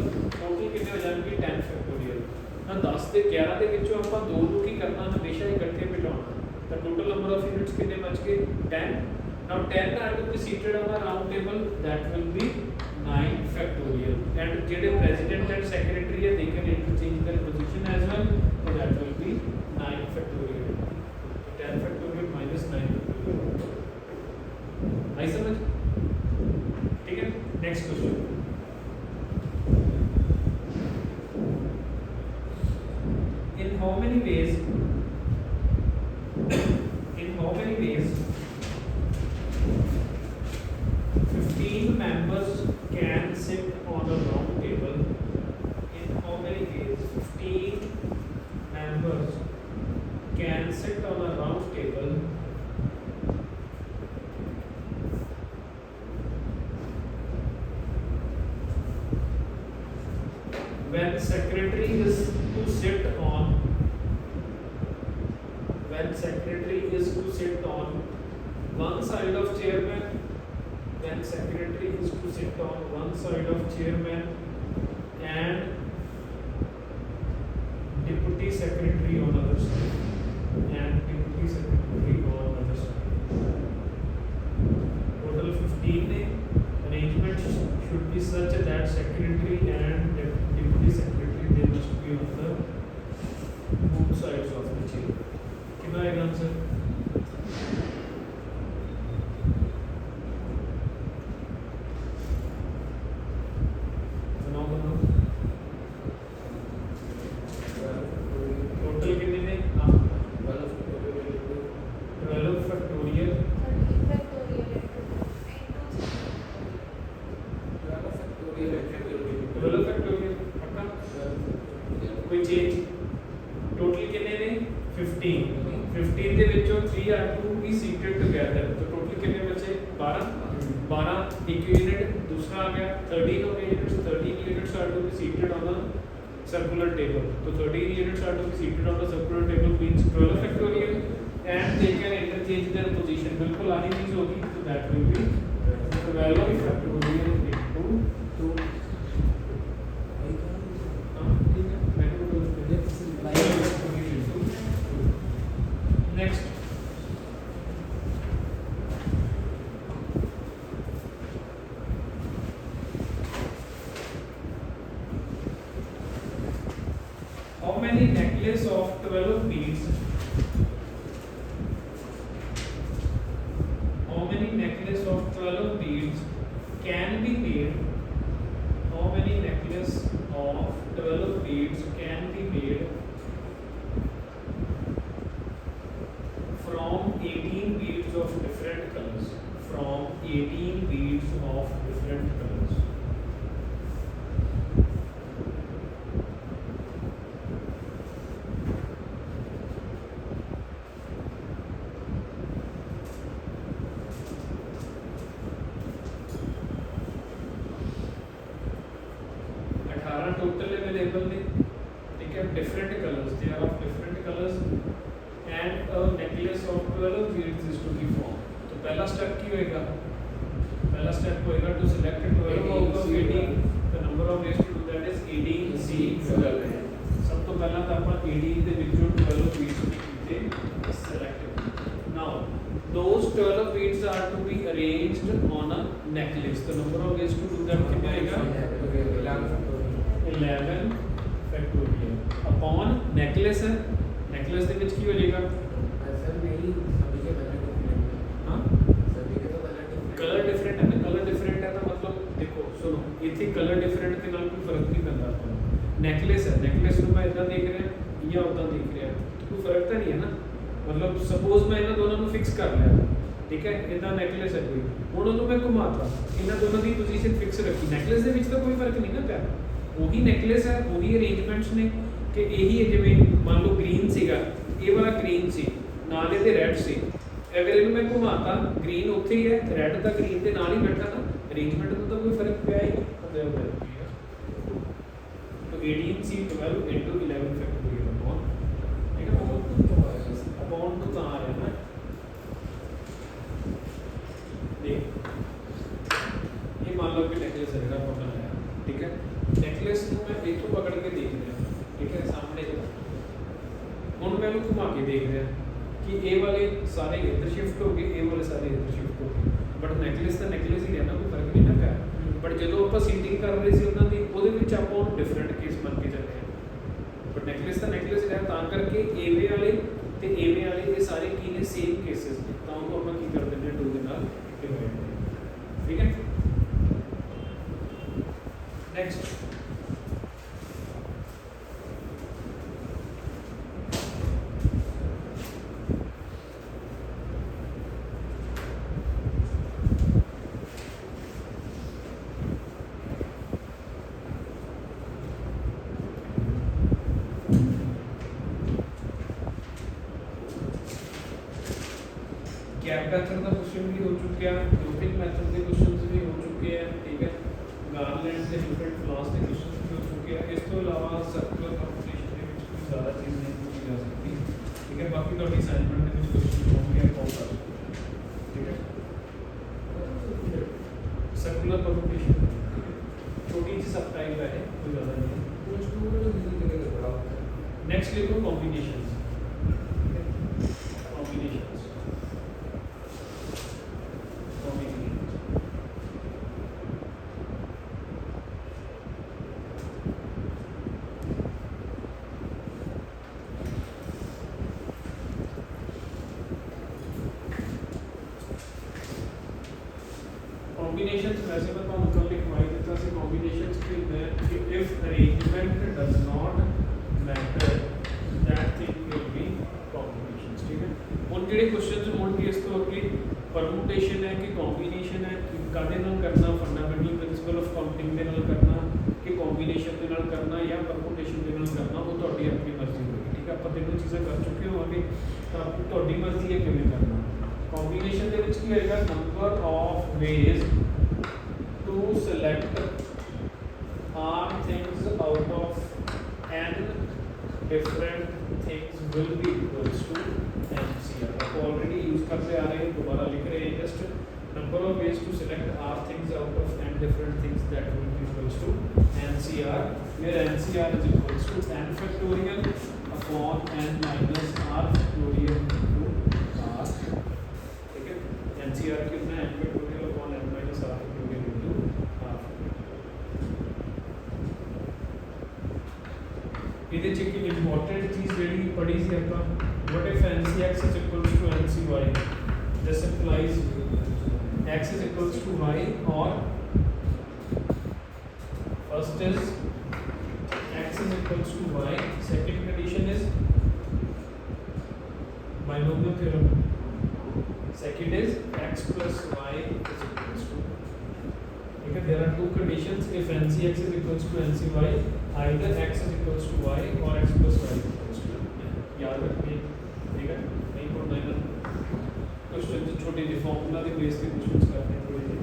ਕਿੰਨੇ ਹੋ ਜਾਣਗੇ 10 ਫੈਕਟੋਰੀਅਲ ਨਾ 10 ਤੇ 11 ਦੇ ਵਿੱਚੋਂ ਆਪਾਂ ਦੋ ਨੂੰ ਕੀ ਕਰਨਾ ਹਮੇਸ਼ਾ ਇਕੱਠੇ ਬਿਠਾਉਣਾ ਤਾਂ ਟੋਟਲ ਨੰਬਰ ਆਫ ਯੂਨਿਟਸ ਕਿੰਨੇ ਬਚ ਗਏ 10 now 10 are to be seated on a round table that will be 9 factorial and ਜਿਹੜੇ president and secretary है they can interchange their position as well so that will be 9 factorial 10 factorial minus 9 factorial आई समझ ठीक है next question in how many ways 15 members can sit on a round table in how many ways 15 members when secretary is to sit on one side of chairman, when secretary is to sit on one side of chairman and deputy secretary on other side, total 15 ne arrangement should be such that secretary and deputy secretary they must be on the both sides of the chair. कितना आएगा answer? Total कितने ने? 12 factorial 12 factorial पक्का? कोई change? Total कितने ने? 15 ਦੇ ਵਿੱਚੋਂ 3 are to be seated together, तो टोटल कितने बचे? 12 एक यूनिट दूसरा आ गया 13 हो गए units, 13 units are to be seated on a circular table, तो 13 units are to be seated on the circular table means 12 factorial and they can interchange their position, बिल्कुल आनी चीज होगी, तो that will be 12 factorial into 2 next how many necklace of 12 beads can be made? How many necklace of 12 beads can be made from 18 beads of different colors? From 18 beads of different colors. Total available ne, ठीक है, different colors, they are of different colors and a necklace of 12 beads is to be formed. तो पहला step की होएगा? पहला step होएगा to select 12 out of 18, the number of ways to do that is 18 C 12. सब तो पहला तो अपन 18 ਦੇ ਵਿੱਚੋਂ 12 beads ਕੀਤੇ select. Now those 12 beads are to be arranged on a necklace. The number of ways to do that कितना आएगा? 11 factorial upon necklace है, necklace ਦੇ ਵਿੱਚ ਕੀ ਹੋ ਜਾਏਗਾ? सर नहीं सभी के कलर डिफरेंट है। हाँ सभी के तो कलर डिफरेंट है ना, कलर डिफरेंट है तो मतलब देखो सुनो इतने कलर डिफरेंट के नाल कोई फर्क नहीं पैंदा ਆਪਾਂ ਨੂੰ। necklace है, necklace ਨੂੰ ਮੈਂ ਇਦਾਂ ਦੇਖ ਰਿਹਾ ਜਾਂ ਉਦਾਂ ਦੇਖ ਰਿਹਾ ਕੋਈ ਫਰਕ ਤਾਂ ਨਹੀਂ ਹੈ ਨਾ, मतलब सपोज मैं ਇਹਨਾਂ ਦੋਨਾਂ ਨੂੰ ਫਿਕਸ ਕਰ ਲਿਆ, ਠੀਕ ਹੈ, ਇਦਾਂ necklace ਹੈ ਕੋਈ, ਹੁਣ ਉਹਨੂੰ ਮੈਂ ਘੁਮਾਤਾ, ਇਹਨਾਂ ਦੋਨਾਂ ਦੀ ਪੋਜੀਸ਼ਨ ਫਿਕਸ ਰੱਖੀ, necklace ਦੇ ਵਿੱਚ ਤਾਂ ਕੋਈ ਫਰਕ ਨਹੀਂ ਨਾ ਪਿਆ, ਉਹੀ ਨੈਕਲੇਸ ਹੈ, ਉਹੀ ਅਰੇਂਜਮੈਂਟਸ ਨੇ ਕਿ ਇਹੀ ਹੈ, ਜਿਵੇਂ ਮੰਨ ਲਓ ਗ੍ਰੀਨ ਸੀਗਾ, ਇਹ ਵਾਲਾ ਗ੍ਰੀਨ ਸੀ, ਨਾਲ ਇਹਦੇ ਰੈੱਡ ਸੀ, ਅਗਰ ਇਹਨੂੰ ਮੈਂ ਘੁਮਾਤਾ ਗ੍ਰੀਨ ਉੱਥੇ ਹੀ ਹੈ, ਰੈੱਡ ਤਾਂ ਗ੍ਰੀਨ ਦੇ ਨਾਲ ਹੀ ਬੈਠਾ ਨਾ, ਅਰੇਂਜਮੈਂਟ ਨੂੰ ਤਾਂ ਕੋਈ ਫਰਕ ਪਿਆ ਹੀ ਨਹੀਂ, ਪਤਾ ਹੋਵੇ तो 18 C 12 into 11 factorial upon, ठीक है, upon तो कहाँ आ रहा है ना, देख ये मान लो कि नेकलेस है, मेरा पकड़ है, ठीक है, नेकलेस को मैं एक तो पकड़ के देख रहा, ठीक है, सामने जो ਹੁਣ मैं घुमा के देख रहा कि ए वाले सारे इधर शिफ्ट हो गए, ए वाले सारे इधर शिफ्ट हो गए, बट नेकलेस ਤਾਂ नेकलेस ਹੀ ਰਹਿਣਾ, ਕੋਈ ਫਰਕ ਨਹੀਂ ਨਾ ਪਿਆ, बट ਜਦੋਂ ਆਪਾਂ ਸੀਟਿੰਗ ਕਰ ਰਹੇ ਸੀ ਉਹਨਾਂ ਦੀ, ਉਹਦੇ ਵਿੱਚ ਆਪਾਂ ਡਿਫਰੈਂਟ ਕੇਸ ਮੰਨ ਕੇ ਚੱਲੇ ਹਾਂ, ਬਟ ਨੈਕਲੇਸ ਤਾਂ ਨੈਕਲੇਸ ਰਿਹਾ, ਤਾਂ ਕਰਕੇ ਏਵੇ ਵਾਲੇ ਤੇ ਏਵੇ ਵਾਲੇ ਇਹ ਸਾਰੇ ਕੀ ਨੇ, ਸੇਮ ਕੇਸਿਸ ਨੇ, ਤਾਂ ਉਹਨੂੰ ਆਪਾਂ ਕੀ ਕਰ ਦਿੰਦੇ ਹਾਂ 2 ਦੇ ਨਾਲ ਡਿਵਾਈਡ, ਠੀਕ ਹੈ। नेक्स्ट गैप मेथड का क्वेश्चन भी हो चुका है, ग्रुपिंग मेथड के क्वेश्चंस भी हो चुके हैं, ठीक है, गारलैंड के डिफरेंट क्लास के क्वेश्चन भी हो चुके हैं इस तो इलावा सर्कुलर कंपटीशन के ਵਿੱਚ कोई ज़्यादा चीज़ नहीं पूछी जा सकती ठीक है बाकी तो असाइनमेंट के ਵਿੱਚ क्वेश्चन होंगे आप कर सकते ठीक है सर्कुलर कंपटीशन छोटी सी सब टाइप है कोई ज़्यादा नहीं है नेक्स्ट लिखो कॉम्बिनेशंस कॉम्बिनेशंस combinations वैसे मैं ਤੁਹਾਨੂੰ ਕੱਲ ਲਿਖਵਾਈ ਦਿੱਤਾ ਸੀ combinations ਕੀ ਹੁੰਦੇ ਆ ਕਿ if arrangement does not matter that thing will be combinations ठीक है ਹੁਣ ਜਿਹੜੇ ਕੁਐਸਚਨਸ ਹੋਣਗੇ ਇਸ ਤੋਂ ਅੱਗੇ permutation ਹੈ ਕਿ combination ਹੈ ਕਿ ਕਾਹਦੇ ਨਾਲ ਕਰਨਾ ਫੰਡਾਮੈਂਟਲ ਪ੍ਰਿੰਸੀਪਲ ਆਫ ਕਾਊਂਟਿੰਗ ਦੇ ਨਾਲ ਕਰਨਾ ਕਿ combination ਦੇ ਨਾਲ ਕਰਨਾ ਜਾਂ permutation ਦੇ ਨਾਲ ਕਰਨਾ ਉਹ ਤੁਹਾਡੀ ਆਪਣੀ ਮਰਜ਼ੀ ਹੋਵੇਗੀ ਠੀਕ ਹੈ ਆਪਾਂ ਤਿੰਨੋਂ ਚੀਜ਼ਾਂ ਕਰ ਚੁੱਕੇ ਹੋਵਾਂਗੇ ਤਾਂ ਤੁਹਾਡੀ ਮਰਜ਼ੀ ਹੈ ਕਿਵੇਂ ਕਰਨਾ combination ਦੇ ਵਿੱਚ ਕੀ ਹੋਏਗਾ number of ways to select r things out of n different things will be equals to NCR आप already use करते आ रहे हैं दोबारा लिख रहे हैं just number of ways to select r things out of n different things that will be equals to NCR where NCR is equals to n factorial upon n minus r factorial into r NCR कितना n factorial upon n minus r factorial into r ਇਹਦੇ ਚ ਇੱਕ important ਚੀਜ਼ ਜਿਹੜੀ ਪੜੀ ਸੀ ਆਪਾਂ what if NCX is equals to NCY this implies x is equals to y or first is x is equals to y second condition is binomial theorem second is x plus y is equals to okay there are two conditions if NCX is equals to NCY either x is equals to y or x plus y is equals to याद रखिए ठीक है नहीं पढ़ना है question जो छोटे सी formula के बेस पे क्वेश्चंस करते हैं थोड़े से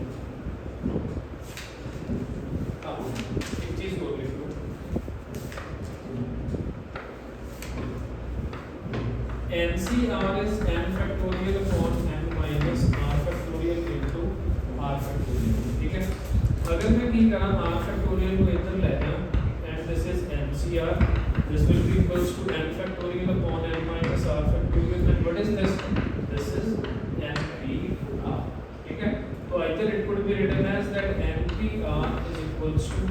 हां एक चीज और लिख लो NCR is n factorial upon n minus r factorial into r factorial ठीक है अगर मैं की करा r factorial को इधर ले जाऊं and this is NCR this will be equals to n factorial upon n minus r factorial and what is this this is NPR ठीक है तो either it could be written as that NPR is equals to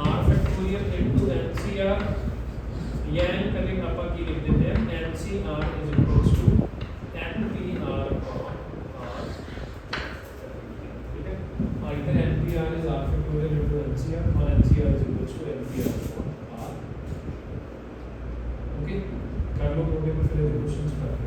r factorial into NCR या n करेंगे अपन की लिख देते हैं NCR is equals to NPR upon r ठीक है either NPR is r factorial into NCR or NCR is equals to NPR upon r okay कर लो थोड़े को फिर क्वेश्चंस कर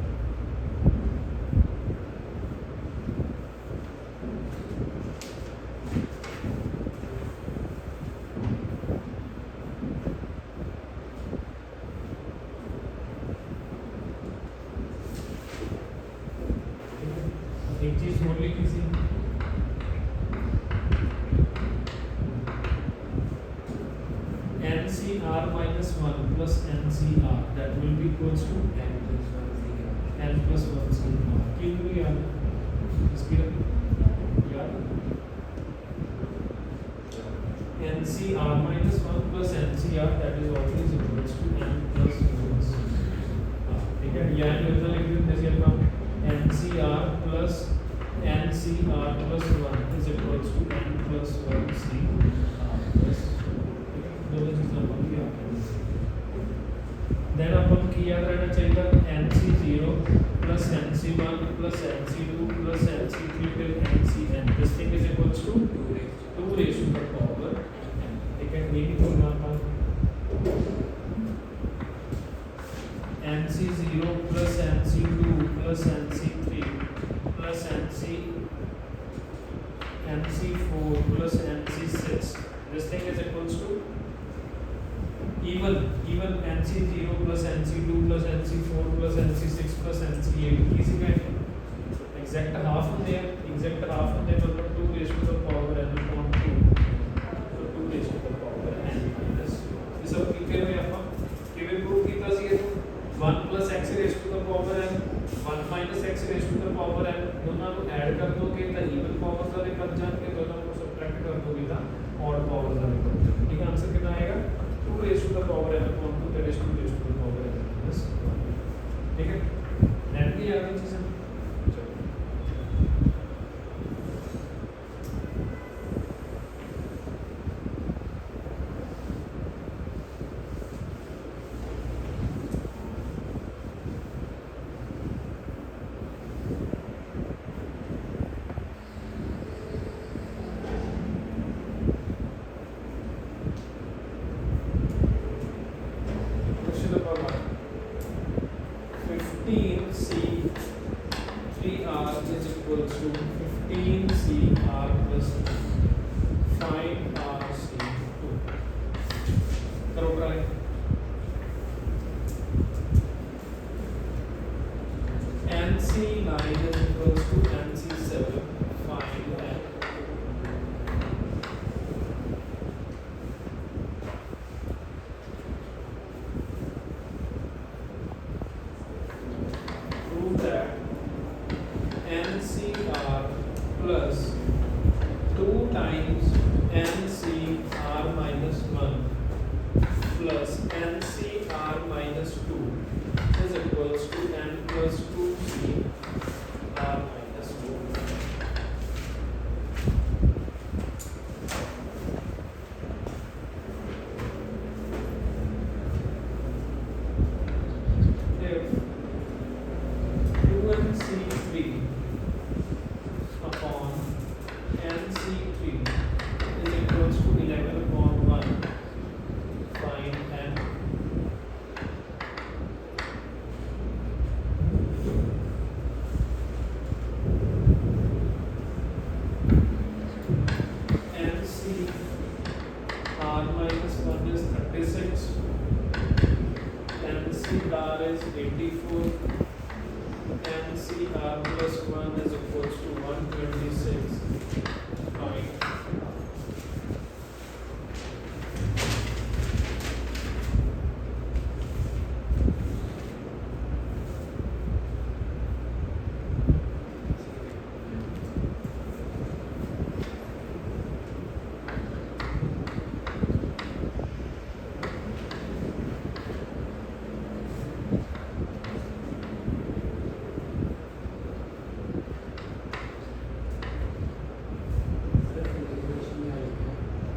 एक चीज और लिखी थी NCR minus 1 plus NCR that will be equals to n plus 1 CR क्यों नहीं याद इसकी याद NCR minus 1 plus NCR that is always equals to n plus 1 CR ठीक है या कितना लिख देते हैं अपन NCR plus NCR plus 1 is equals to n plus 1 CR plus दोनों चीज़ें अपन की then अपन की याद रहना चाहिए NC0 plus NC1 plus NC2 plus NC3 till NCN this thing is equals to 2 raised to the power n ठीक है ये भी बोलना था NC0 plus NC2 plus NC3 plus NC4 plus NC6 this thing is equals to even NC0 plus NC2 plus NC4 plus NC6 plus NC8 किसी का exact half होते हैं मतलब 2 raised to the power n upon 2 तो r minus 1 is 36, NCR is 84, NCR plus 1 is equals to 126. Fine.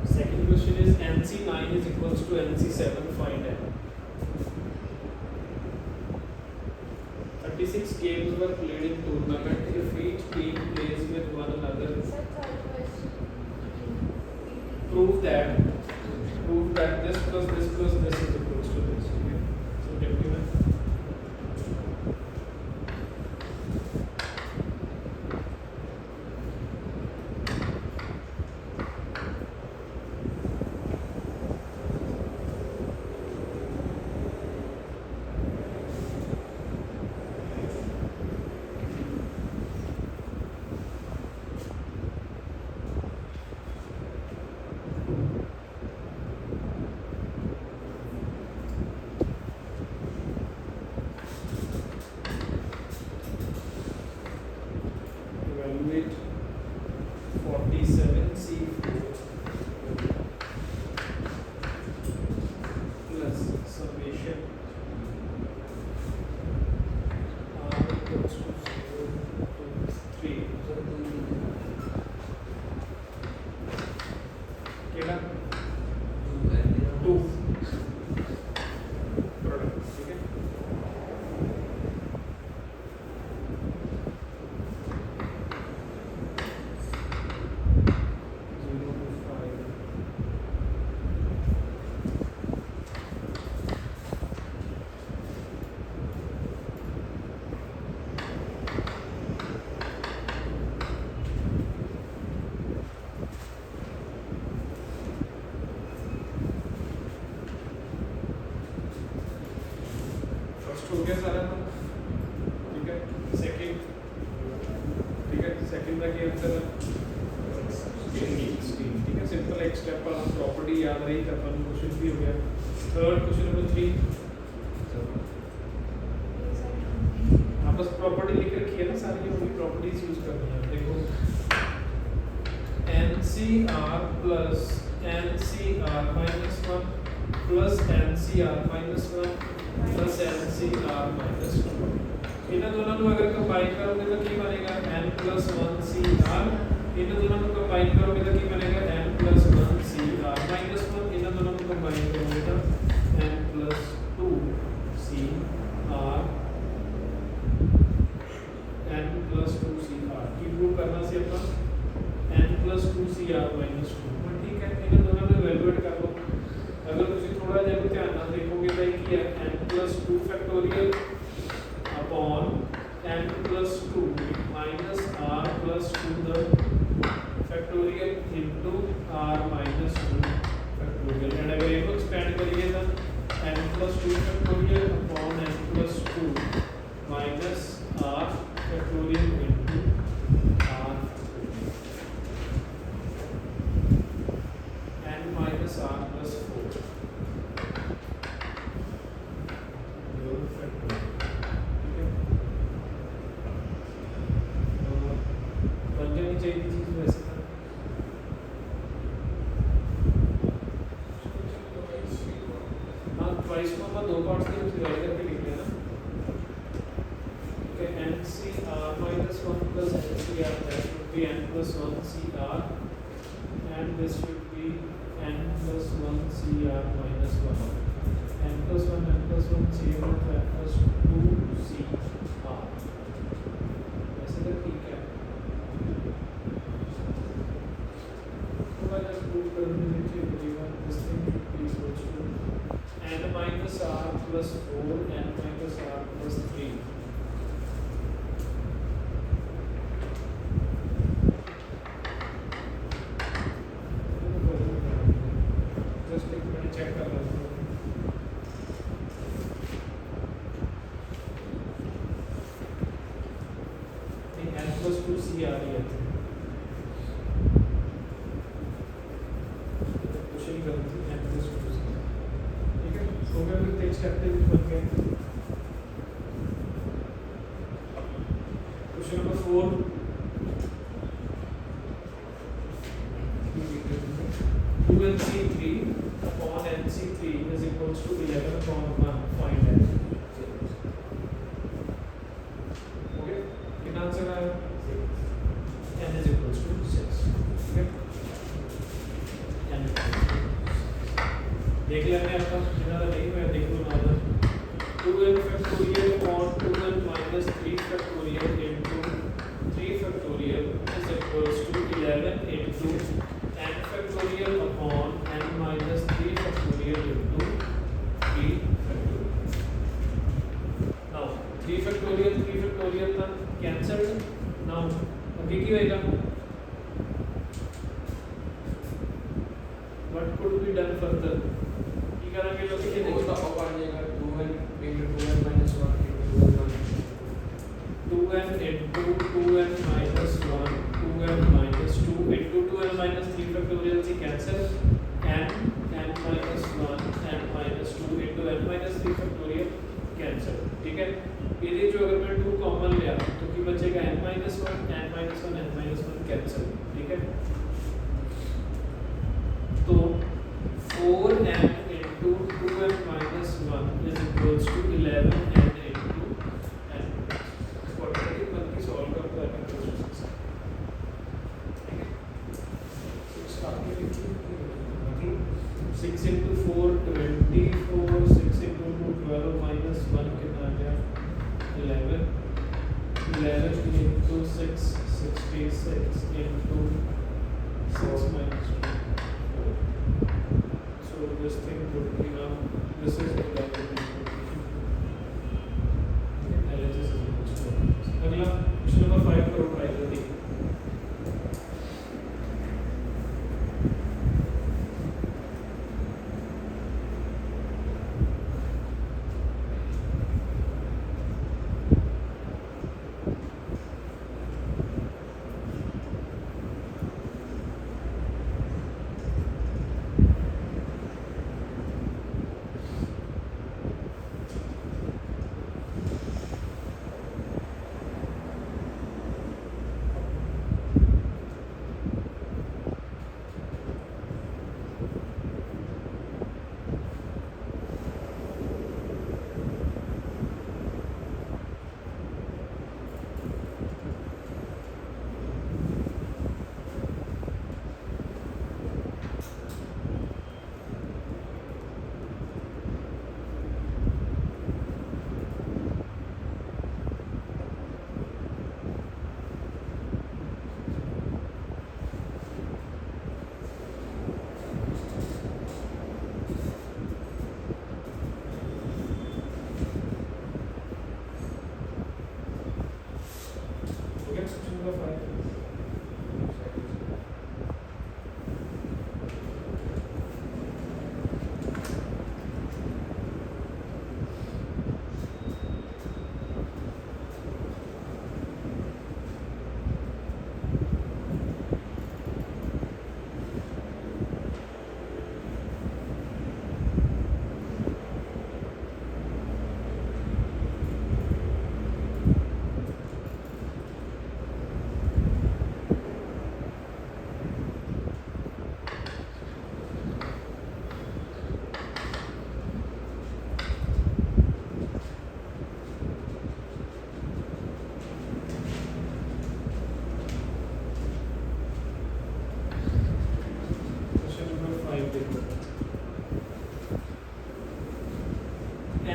Second question is NC9 is equals to NC7, find it. 36 games were played in tournament. If each team plays with one another, Sir, third question. prove that this plus this plus this is equals to this. Okay? So document. Evaluate 47C4 plus summation R equals to 0 to 3. केड़ा 2 product ठीक है first हो गया सारा तो ठीक है second ठीक है सेकंड का क्या आंसर है ठीक है सिंपल एक स्टेप पर हम प्रॉपर्टी याद रही तो अपन क्वेश्चन भी हो गया थर्ड क्वेश्चन नंबर 3 आप बस प्रॉपर्टी लिख रखी है ना सारी जो भी प्रॉपर्टीज यूज करनी है देखो NCR plus NCR minus 1 plus NCR minus 1 plus NCR minus 2 इन्हें दोनों को अगर कंबाइन करोगे तो क्या बनेगा N plus 1 CR इन्हें दोनों को कंबाइन करोगे तो क्या बनेगा N plus 1 CR minus 1 इन्हें दोनों को कंबाइन करोगे तो N plus 2 CR N plus 2 CR की प्रूव करना से अपन N plus 2 CR minus 2 ठीक है इन्हें दोनों को इवैल्यूएट कर लो अगर तुम थोड़ा जिहा ध्यान नाल देखोगे तो ये की है N plus 2 factorial upon N plus 2 minus R plus 2 the factorial into R minus 2 factorial and अगर इसको एक्सपेंड करिए तो N plus 2 factorial upon N plus 2 minus R factorial into R N minus R plus 4 चाहिए चीज वैसे था हाँ twice को अपन दो पार्ट्स के डिवाइड करके लिख लेना okay NCR minus 1 plus NCR that should be N plus 1 CR and this should be N plus 1 CR minus 1 N plus 1 CR N plus 2 CR वैसे तो ठीक है this thing should be equals to N minus R plus 4 N minus R plus 3 N सी आ रही है question करती है ठीक है। हो गया फिर टेक्स्ट एक्टिविटी बन गए। Question number 4 2nc3 upon nc3 is equals to 11 upon 1 find n। Okay कितना आंसर आया? n is equals to 6 ठीक है। n देख लेंगे आपका जितना नहीं मैं देख लूंगा ना 2n factorial upon 2n minus 3 factorial into 3 factorial is equals to 11 into n factorial upon n minus 3 factorial into 3 factorial। Now 3 factorial था cancelled। Now अभी क्या होएगा? What could be done further? ये करेंगे लोग ये वो तो देखो अब आ जाएगा 2n into 2n minus 1 into 2n 2n into 2n minus 1 2n minus 2 into 2n minus 3 factorial से cancel n minus 1 n minus 2 into n minus 3 factorial cancel ठीक है। ये जो अगर मैं 2 कॉमन ले आता तो क्या बचेगा n minus 1 n minus 1 n minus 1 cancel ठीक है। तो 4n into 2n minus 1 is equals to 11n into n quadratic बन के सॉल्व करते हैं ठीक है। 6 आगे लिखिए 6 into 4 24 6 into 2 12 minus 1 कितना आ गया 11 11 into 6 66 into 6 minus 2 so this thing would be now this is the LHS is equals to अगला क्वेश्चन नंबर 5 करो ट्राई करते हैं।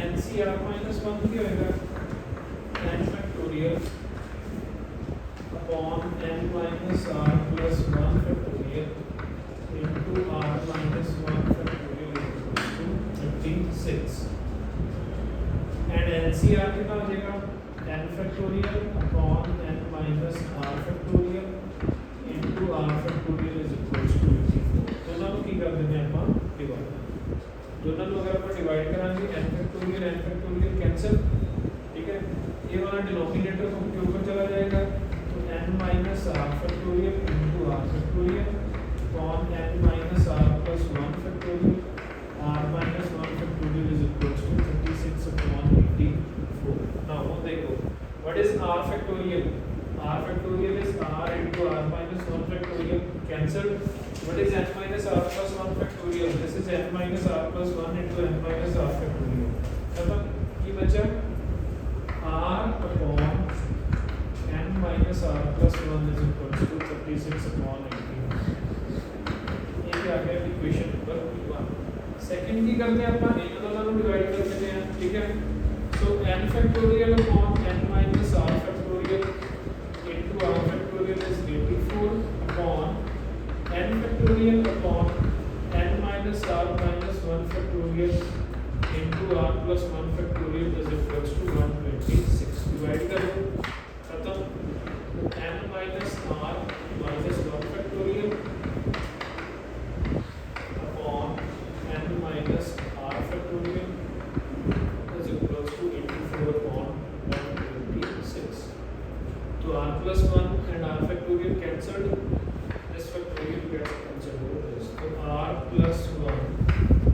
NCR minus 1 क्या होगा n factorial upon n minus r plus 1 factorial into r minus 1 factorial is equal to 36 and NCR कितना हो जाएगा n factorial upon n minus r factorial into r factorial is equal to 84 दोनों की कर देंगे अपन divide दोनों को अगर अपन डिवाइड कराएंगे n फैक्टोरियल कैंसिल ठीक है। ये वाला डिनोमिनेटर को के ऊपर चला जाएगा तो n minus n minus r plus 1 into n minus r factorial खत्म ये बचा r upon n minus r plus 1 is equal to 36 upon 18 ये क्या आ गया इक्वेशन नंबर 1 सेकंड की करते हैं अपन इन दोनों को डिवाइड कर देते हैं ठीक है सो n factorial upon n minus r factorial into r factorial is 84 upon n factorial upon n minus r minus 1 factorial into r plus 1 factorial is equals to 126 divide करो खत्म n minus r minus 1 factorial upon n minus r factorial is equals to 84 upon 126 तो r plus 1 and r factorial cancelled this factorial gets cancelled over this so r plus 1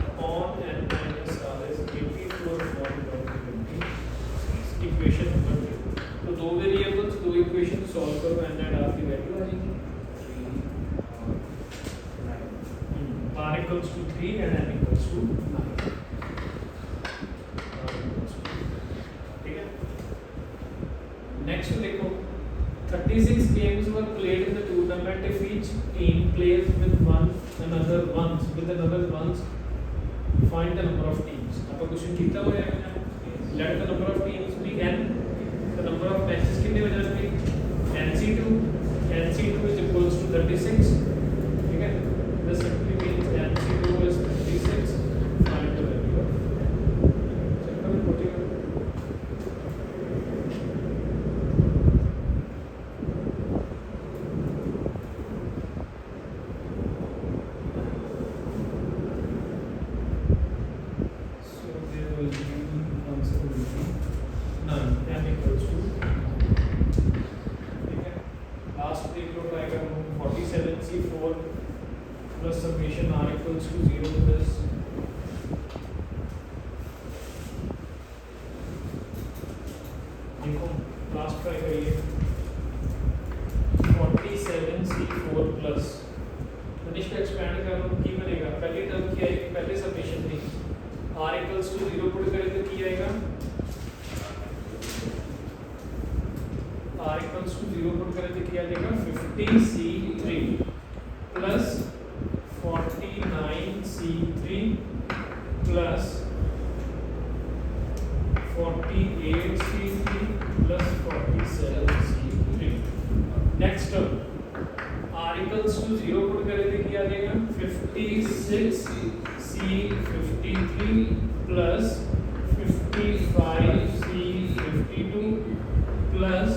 upon n minus r is 84 upon 126 equation number 2 तो दो variables दो equation solve करो n and r की value आ जाएगी r equals to 3 and n equals to 9 ठीक है next देखो 36 games were played in the tournament if each team plays with another ones find the number of teams आपका question कितना हो जाएगा let the number of teams be n the number of matches कितने हो जाएंगे nc2 is equals to 36 ठीक है this simply means nc2 is 36 find the value of simple putting plus summation r equals to 0 plus देखो last try करिए 47c4 plus Tanishq expand करो की बनेगा पहली टर्म की आएगी पहले समेशन थी r equals to 0 पुट करें तो की आएगा r equals to 0 पुट करें तो क्या आ जाएगा 50c3 plus 49c3 plus 48c3 plus 47c3 next term r equals to 0 put करें तो क्या आ जाएगा 56c53 plus 55c52 plus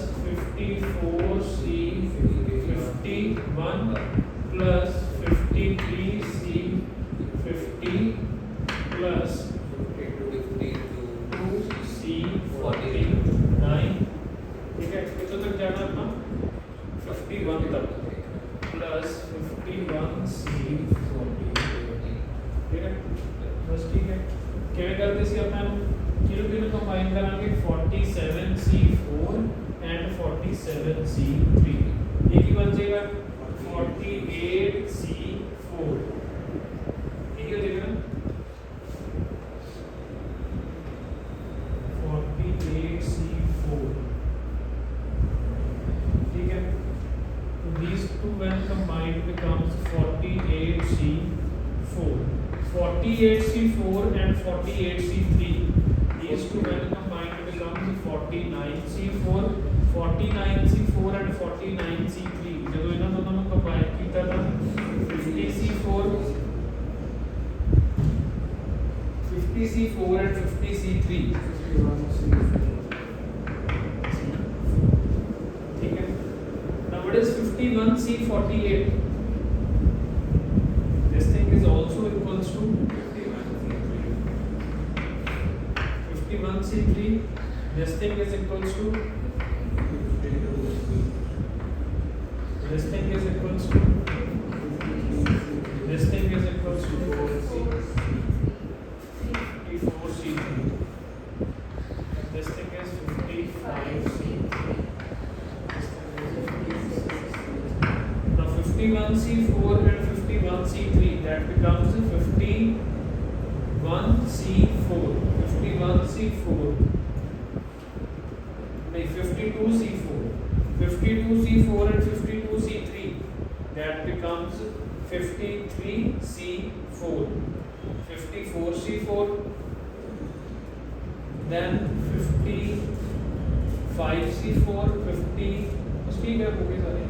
54c51 plus 53c50 plus 52c49 ठीक है कितने तक जाना अपना 51 तक plus 51c40 ठीक है बस ठीक है क्या करते सी अपना किलो कंबाइन करांगे 47c4 and 47c3 ये की बन जाएगा 48c4 ठीक है देखना 48c4 ठीक है तो these two when combined becomes 48c4 48c4 and 48c3 these two when combined becomes 49c4 49c4 and 49c3 जब इन्होंने दोनों को कंबाइन किया था 50c4 and 50c3 ठीक है now what is 51c48 this thing is also equals to 51c3 this thing is equals to this thing is equals to this thing is equals to 54c3 this thing is 55c3 now 51c4 and 51c3 that becomes 50 51C4 51C4 नहीं 52C4 52C4 and 52C3 that becomes 53C4 54C4 then 55C4 50 ठीक है हो गए सारे